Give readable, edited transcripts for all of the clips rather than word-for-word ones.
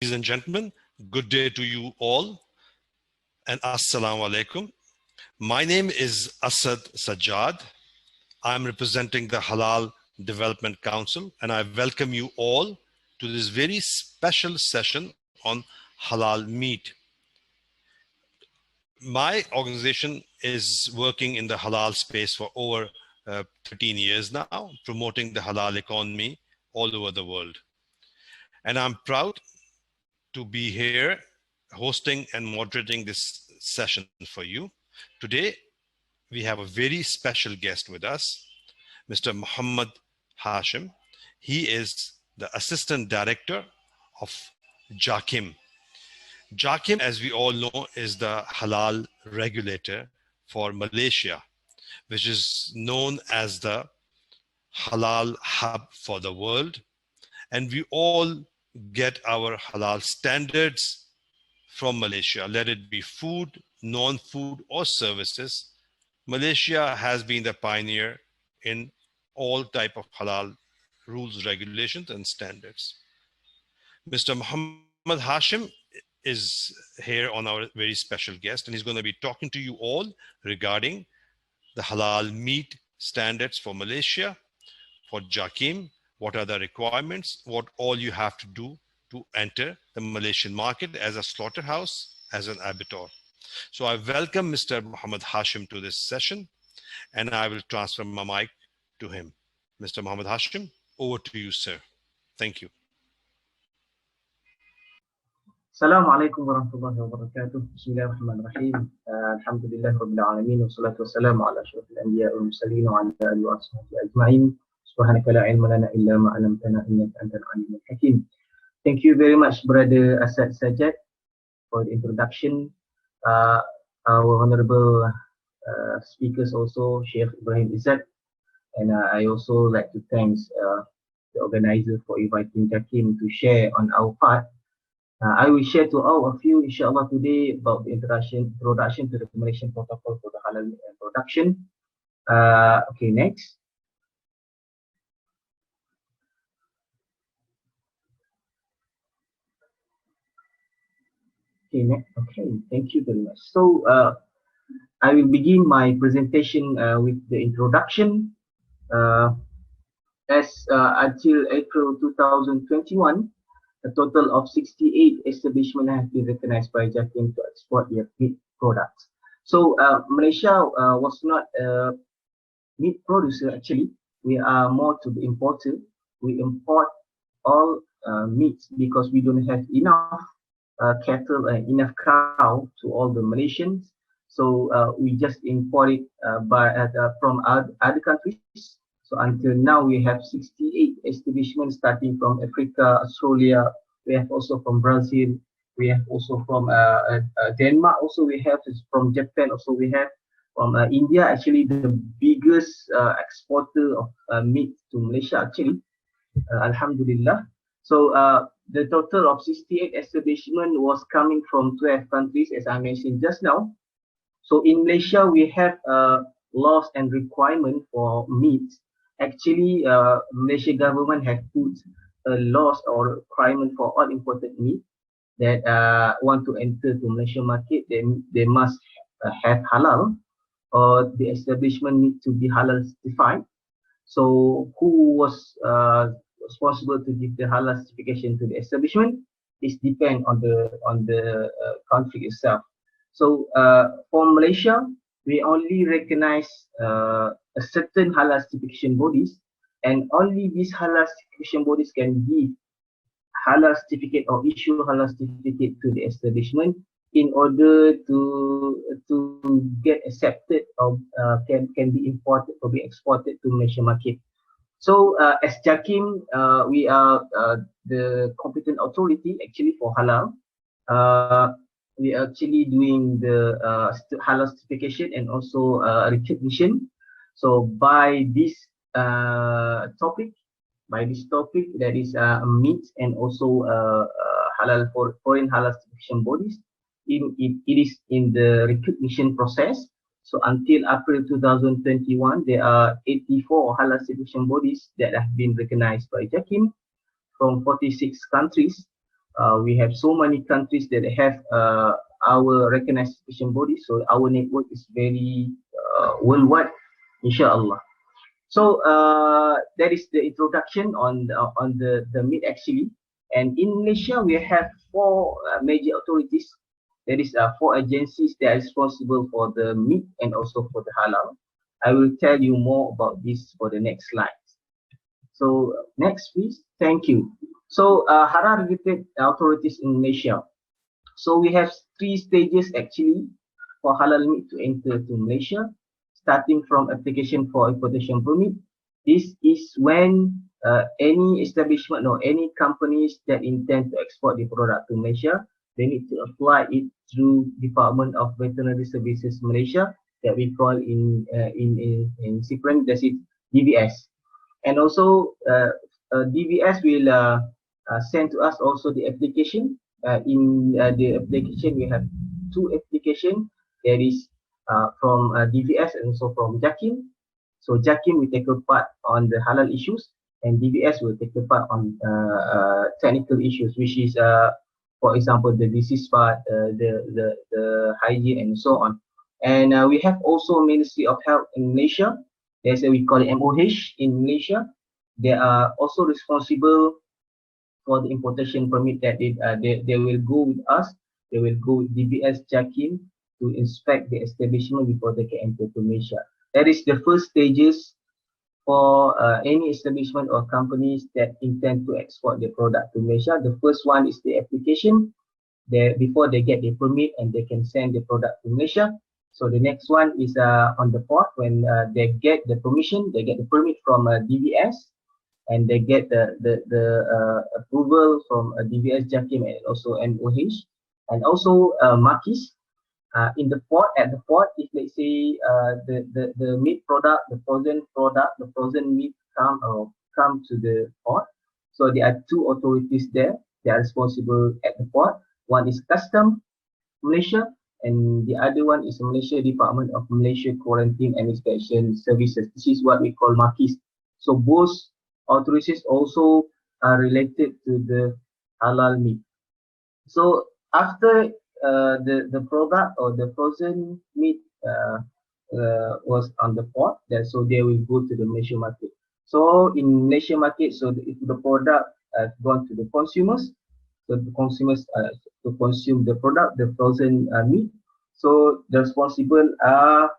Ladies and gentlemen, good day to you all and assalamu alaikum. My name is Asad Sajjad. I'm representing the Halal Development Council and I welcome you all to this very special session on halal meat. My organization is working in the halal space for over 13 years now, promoting the halal economy all over the world. And I'm proud to be here hosting and moderating this session for you. Today, we have a very special guest with us, Mr. Muhammad Hashim. He is the Assistant Director of JAKIM. JAKIM, as we all know, is the halal regulator for Malaysia, which is known as the halal hub for the world. And we all get our halal standards from Malaysia, let it be food, non-food or services. Malaysia has been the pioneer in all type of halal rules, regulations and standards. Mr. Muhammad Hashim is here on our very special guest and he's going to be talking to you all regarding the halal meat standards for Malaysia, for JAKIM, what are the requirements, what all you have to do to enter the Malaysian market as a slaughterhouse, as an abattoir. So I welcome Mr. Muhammad Hashim to this session and I will transfer my mic to him. Mr. Muhammad Hashim, over to you, sir. Thank you. Assalamu alaikum warahmatullahi wabarakatuh. Bismillahirrahmanirrahim. Alhamdulillah rabbil alamin wa salatu wassalamu ala ashrafil anbiya wal mursalin wa ala alihi wa sahbihi ajma'in. Subhanaka la ilma lana illa ma 'allamtana innaka antal alimul hakim. Thank you very much, Brother Asad Sajjad, for the introduction. Our honorable speakers also, Sheikh Ibrahim Ezzat, and I also like to thank the organizer for inviting JAKIM to share on our part. I will share to all of you, inshallah, today about the introduction to the Malaysian protocol for the halal production. Okay, next. Okay, thank you very much. So I will begin my presentation with the introduction. Until April 2021, a total of 68 establishments have been recognized by JAKIM to export their meat products. So Malaysia was not a meat producer actually. We are more to the importer. We import all meats because we don't have enough cattle and enough cow to all the Malaysians. So we just import it from other countries. So until now we have 68 establishments starting from Africa, Australia, we have also from Brazil, we have also from Denmark, also we have from Japan, also we have from India, actually the biggest exporter of meat to Malaysia actually, Alhamdulillah. So the total of 68 establishment was coming from 12 countries as I mentioned just now. So in Malaysia we have laws and requirement for meat. Actually, Malaysia government have put a laws or requirement for all imported meat that want to enter to Malaysian market. They must have halal, or the establishment need to be halal certified. So who was responsible to give the halal certification to the establishment? It depends on the country itself. So for Malaysia, we only recognize a certain halal certification bodies, and only these halal certification bodies can give halal certificate or issue halal certificate to the establishment in order to get accepted or can be imported or be exported to Malaysian market. So as JAKIM, we are the competent authority actually for halal. We are actually doing the halal certification and also recognition. So by this topic, that is meat and also halal for foreign halal certification bodies, it is in the recognition process. So until April 2021, there are 84 halal certification bodies that have been recognized by JAKIM from 46 countries. We have so many countries that have our recognized certification body, so our network is very worldwide, inshallah. So that is the introduction on the meat actually. And in Malaysia, we have four major authorities. That is four agencies that are responsible for the meat and also for the halal. I will tell you more about this for the next slide. So next, please. Thank you. So halal related authorities in Malaysia. So we have three stages actually for halal meat to enter to Malaysia, starting from application for importation permit. This is when any establishment or any companies that intend to export the product to Malaysia, they need to apply it through Department of Veterinary Services Malaysia, that we call in sequence, that's it, DVS. And also DVS will send to us also the application. In the application, we have two applications. There is from DVS and also from JAKIM. So JAKIM will take a part on the halal issues, and DVS will take a part on technical issues, which is, for example, the disease part, the hygiene, and so on. And we have also Ministry of Health in Malaysia. There's a, we call it MOH in Malaysia. They are also responsible for the importation permit that they will go with us. They will go with DBS JAKIM to inspect the establishment before they can enter to Malaysia. That is the first stages for any establishment or companies that intend to export their product to Malaysia. The first one is the application, before they get the permit and they can send the product to Malaysia. So the next one is on the port, when they get the permission, they get the permit from DBS, and they get the approval from DBS JAKIM and also MOH, and also markis in the port. At the port, if let's say the meat product, the frozen meat come to the port, so there are two authorities there. They are responsible at the port. One is Custom Malaysia, and the other one is Malaysia Department of Malaysia Quarantine and Inspection Services. This is what we call markis. So both authorities also are related to the halal meat. So after the product or the frozen meat was on the port, so they will go to the Malaysian market. So in Malaysian market, so the product gone to the consumers. So the consumers to consume the product, the frozen meat. So the responsible are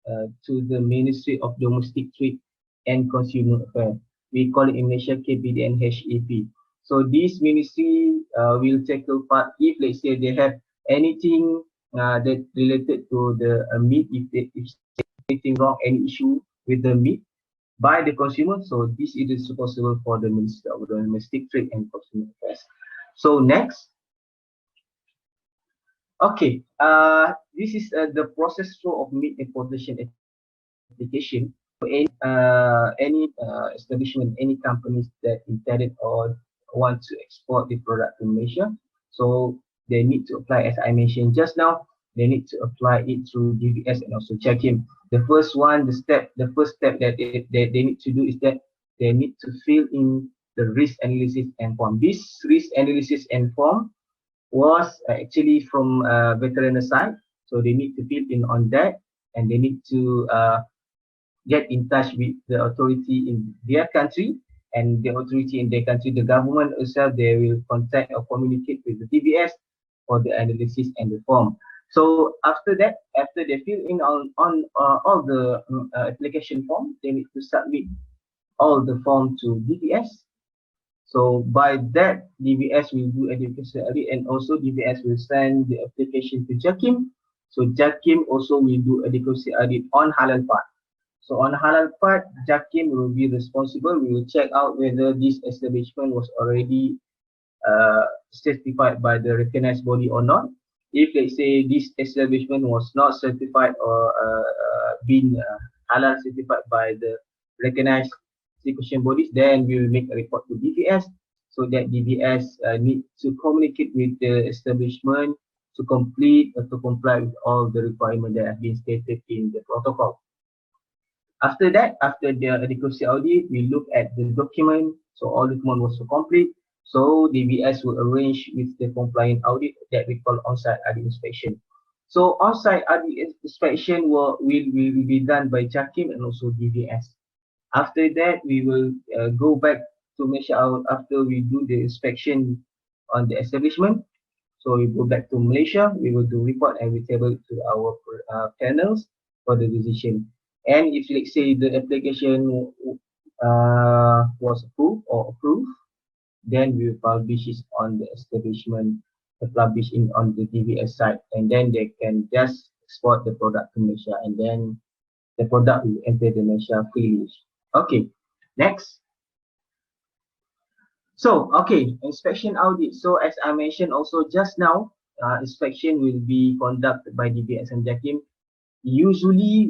to the Ministry of Domestic Trade and Consumer Affairs. We call it in Malaysia KPD and HAP. So this ministry will take a part if let's say they have anything that related to the meat, if anything wrong, any issue with the meat by the consumer. So this is responsible for the Ministry of Domestic Trade and Consumer Affairs. So next. Okay, this is the process flow of meat importation application. For any establishment, any companies that intended or want to export the product to Malaysia, so they need to apply, as I mentioned just now, they need to apply it through DVS and also JAKIM. The first step that they need to do is that they need to fill in the risk analysis and form. This risk analysis and form was actually from veterinary side, so they need to fill in on that, and they need to get in touch with the authority in their country, and the authority in their country, the government itself, they will contact or communicate with the DBS for the analysis and the form. So after that, after they fill in on all the application form, they need to submit all the form to DBS. So by that, DBS will do adequacy audit, and also DBS will send the application to JAKIM. So JAKIM also will do adequacy audit on halal part. So on halal part, JAKIM will be responsible. We will check out whether this establishment was already certified by the recognized body or not. If let's say this establishment was not certified or been halal certified by the recognized certification bodies, then we will make a report to DBS, so that DBS need to communicate with the establishment to complete or to comply with all the requirements that have been stated in the protocol. After that, after the adequacy audit, we look at the document. So all document was complete. So DBS will arrange with the compliant audit that we call on-site audit inspection. So on-site audit inspection will be done by JAKIM and also DBS. After that, we will go back to Malaysia after we do the inspection on the establishment. So we go back to Malaysia, we will do report and we table to our panels for the decision. And if let's say the application was approved, then we will publish it on the establishment, publish in on the DBS site, and then they can just export the product to Malaysia, and then the product will enter the Malaysia freely. Okay, next. So, okay, inspection audit. So, as I mentioned also just now, inspection will be conducted by DBS and JAKIM. Usually,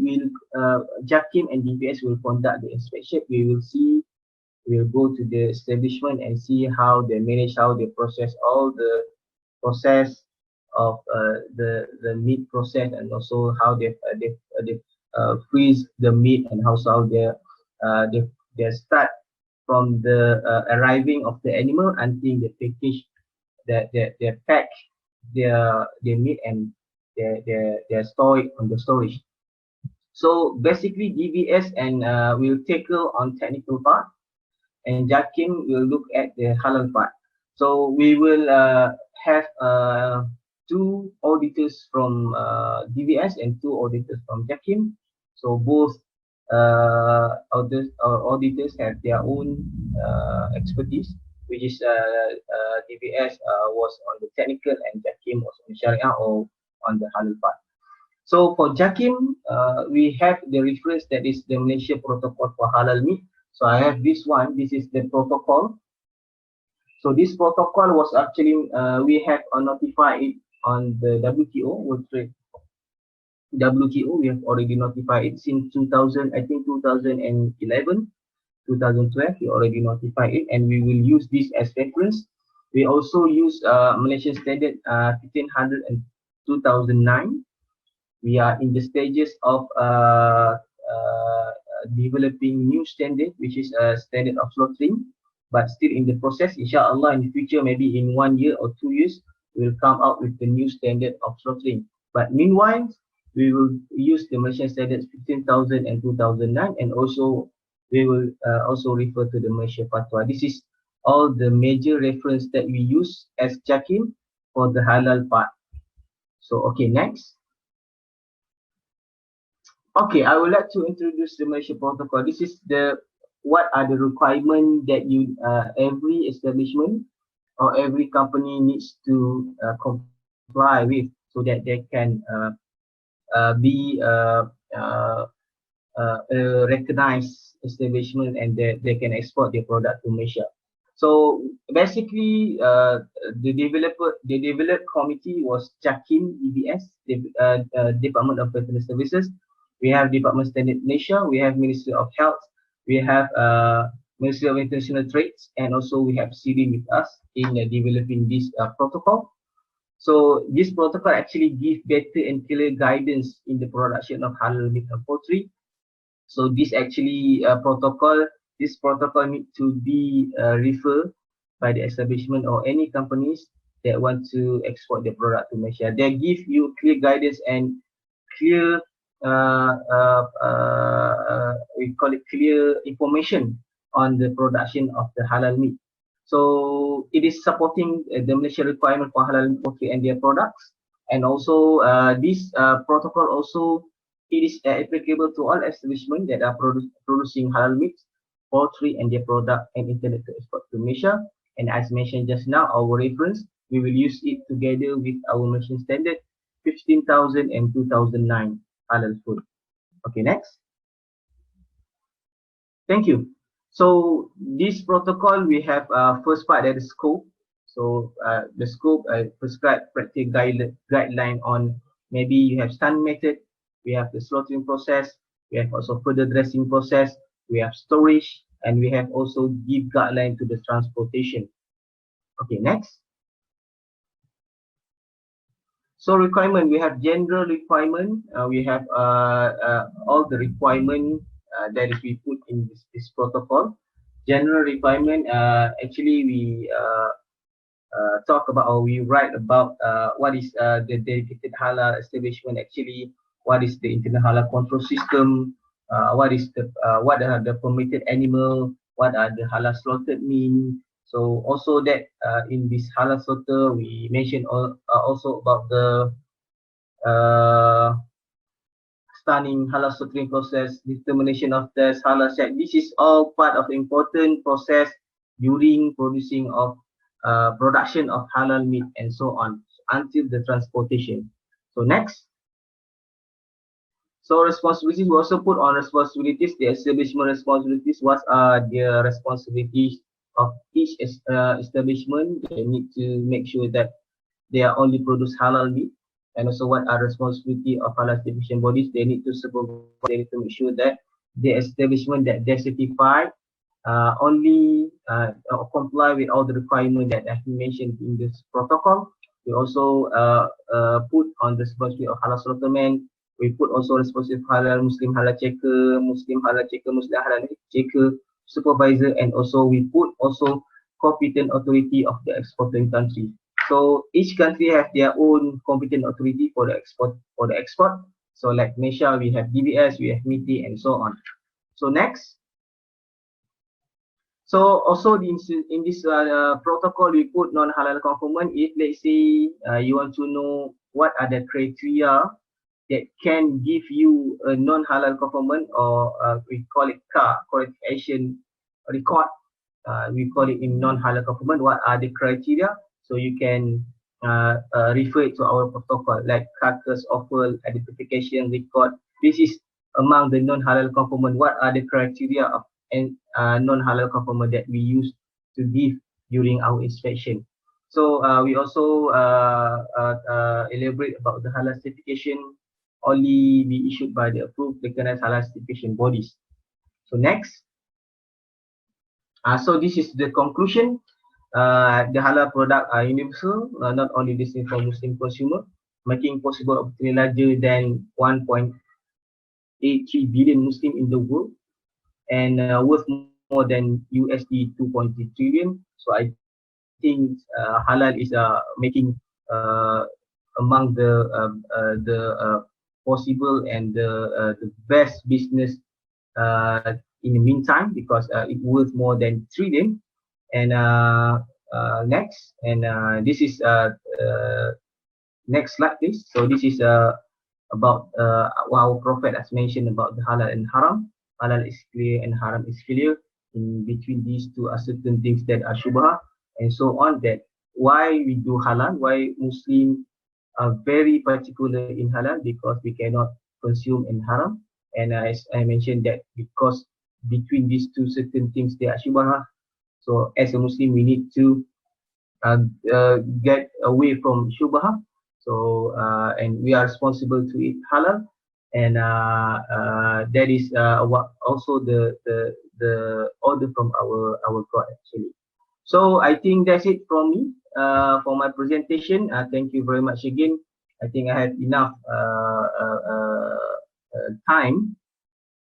JAKIM and DBS will conduct the inspection. We'll go to the establishment and see how they manage, how they process all the process of the meat process, and also how they freeze the meat, and how they start from the arriving of the animal until they package, they pack their meat and they store it on the storage. So basically, DBS and will tackle on technical part, and JAKIM will look at the halal part. So we will have 2 auditors from DBS and 2 auditors from JAKIM. So both auditors have their own expertise, which is DBS was on the technical and JAKIM was on the Sharia or on the halal part. So for JAKIM, we have the reference that is the Malaysia Protocol for Halal Meat. So I have this one. This is the protocol. So this protocol was actually we have notified it on the WTO, World Trade WTO. We have already notified it since 2000, I think 2011, 2012. We already notified it, and we will use this as reference. We also use Malaysian Standard 1500 and 2009. We are in the stages of developing new standard, which is a standard of slaughtering, but still in the process. Inshallah, in the future, maybe in 1 year or 2 years, we will come out with the new standard of slaughtering. But meanwhile, we will use the Malaysian standards 15,000 and 2009, and also we will also refer to the Malaysia Fatwa. This is all the major reference that we use as JAKIM for the halal part. So, okay, next. Okay, I would like to introduce the Malaysia Protocol. This is what are the requirements that every establishment or every company needs to comply with, so that they can be a recognized establishment, and they can export their product to Malaysia. So basically, the developed committee was JAKIM, DBS, Department of Veterinary Services. We have Department Standard Malaysia, we have Ministry of Health, we have Ministry of International Trades, and also we have CD with us in developing this protocol. So this protocol actually gives better and clear guidance in the production of halal meat and poultry. So this actually this protocol needs to be referred by the establishment or any companies that want to export their product to Malaysia. They give you clear guidance and clear we call it clear information on the production of the halal meat. So it is supporting the Malaysia requirement for halal meat poultry and their products, and also this protocol also it is applicable to all establishments that are producing halal meat, poultry and their product and intended to export to Malaysia. And as mentioned just now, our reference, we will use it together with our Malaysian standard 15,000 and 2009 halal food. Okay, next. Thank you. So this protocol, we have first part, that is scope. So the scope prescribed practical guideline on, maybe you have stand method, we have the slaughtering process, we have also further dressing process, we have storage, and we have also give guideline to the transportation. Okay, next. So requirement, we have general requirement, we have all the requirement that is we put in this protocol. general requirement, actually we talk about, or we write about what is the dedicated halal establishment, actually what is the internal halal control system, what is the what are the permitted animal, what are the halal slaughtered meat. So also that in this halal slaughter we mentioned also about the uh, stunning, halal slaughtering process, determination of test, halal check. This is all part of the important process during producing of production of halal meat and so on until the transportation. So next. So responsibilities, we also put on responsibilities, the establishment responsibilities. What are the responsibilities of each establishment? They need to make sure that they are only produce halal meat. And also what are responsibility of halal certification bodies? They need to supervise, they need to make sure that the establishment that they certified only comply with all the requirements that have been mentioned in this protocol. We also put on the responsibility of halal slaughterman. We put also responsibility of halal Muslim halal checker, Muslim halal checker, Muslim halal checker, supervisor, and also we put also competent authority of the exporting country. So each country have their own competent authority for the export. So like Malaysia, we have DBS, we have MITI, and so on. So next. So also in this protocol, we put non-halal conformant. If let's say you want to know what are the criteria that can give you a non-halal conformant, or we call it CAR, qualification record. We call it in non-halal conformant. What are the criteria? So you can refer to our protocol like carcass, offal, identification, record. This is among the non-halal conformant. What are the criteria of non-halal conformant that we use to give during our inspection? So we also elaborate about the halal certification only be issued by the approved recognized halal certification bodies. So next. So this is the conclusion. The halal product are universal, not only destined for Muslim consumer, making possible opportunity larger than 1.83 billion Muslim in the world, and worth more than USD 2.3 trillion. So I think halal is making among the possible and the best business in the meantime, because it worth more than trillion. And next, and this is next slide please. So this is about our Prophet has mentioned about the halal and haram. Halal is clear and haram is clear. In between these two are certain things that are shubha and so on. That why we do halal, why Muslim are very particular in halal, because we cannot consume in haram. And as I mentioned that because between these two certain things they are shubha. So as a Muslim we need to get away from shubha. So and we are responsible to eat halal, and that is what also the order from our God actually. So I think that's it from me for my presentation. Thank you very much again. I think I have enough time,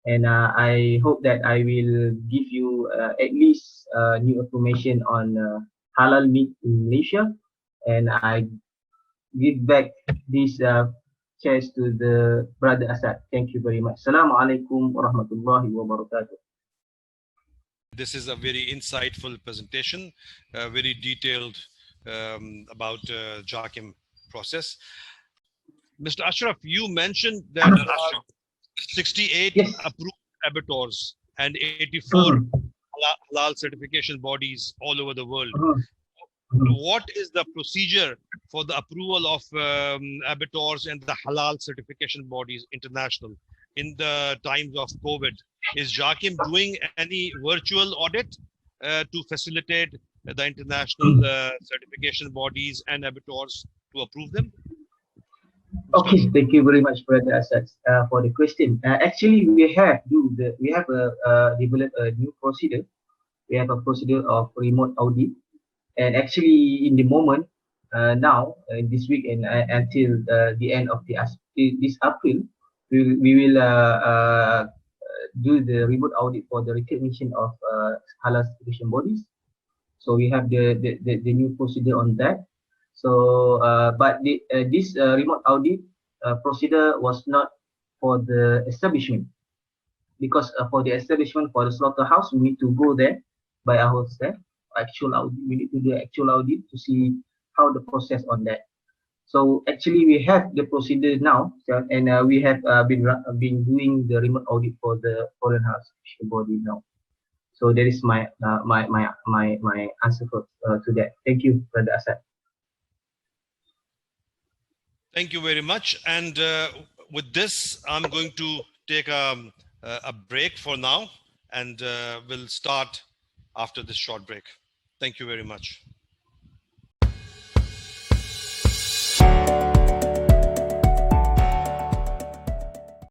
and I hope that I will give you at least new information on halal meat in Malaysia, and I give back this chairs to the brother Asad. Thank you very much. Assalamualaikum warahmatullahi wabarakatuh. This is a very insightful presentation, very detailed about JAKIM process. Mr. Ashraf, you mentioned that 68 yes. approved abattoirs and 84 halal certification bodies all over the world. What is the procedure for the approval of abattoirs and the halal certification bodies international in the times of COVID? Is JAKIM doing any virtual audit to facilitate the international certification bodies and abattoirs to approve them? Okay, thank you very much, Brother Asad, for the question. Actually, we have developed a new procedure. We have a procedure of remote audit, and actually, in the moment now, this week and until the end of this April, we will do the remote audit for the recognition of halal certification bodies. So we have the new procedure on that. So but this remote audit procedure was not for the establishment, because for the establishment, for the slaughterhouse, we need to go there by ourselves. Actual audit, we need to do actual audit to see how the process on that. So actually, we have the procedure now, and we have been doing the remote audit for the foreign house body now. So that is my my answer to that. Thank you, Brother Asad. Thank you very much. And with this, I'm going to take a break for now, and we'll start after this short break. Thank you very much.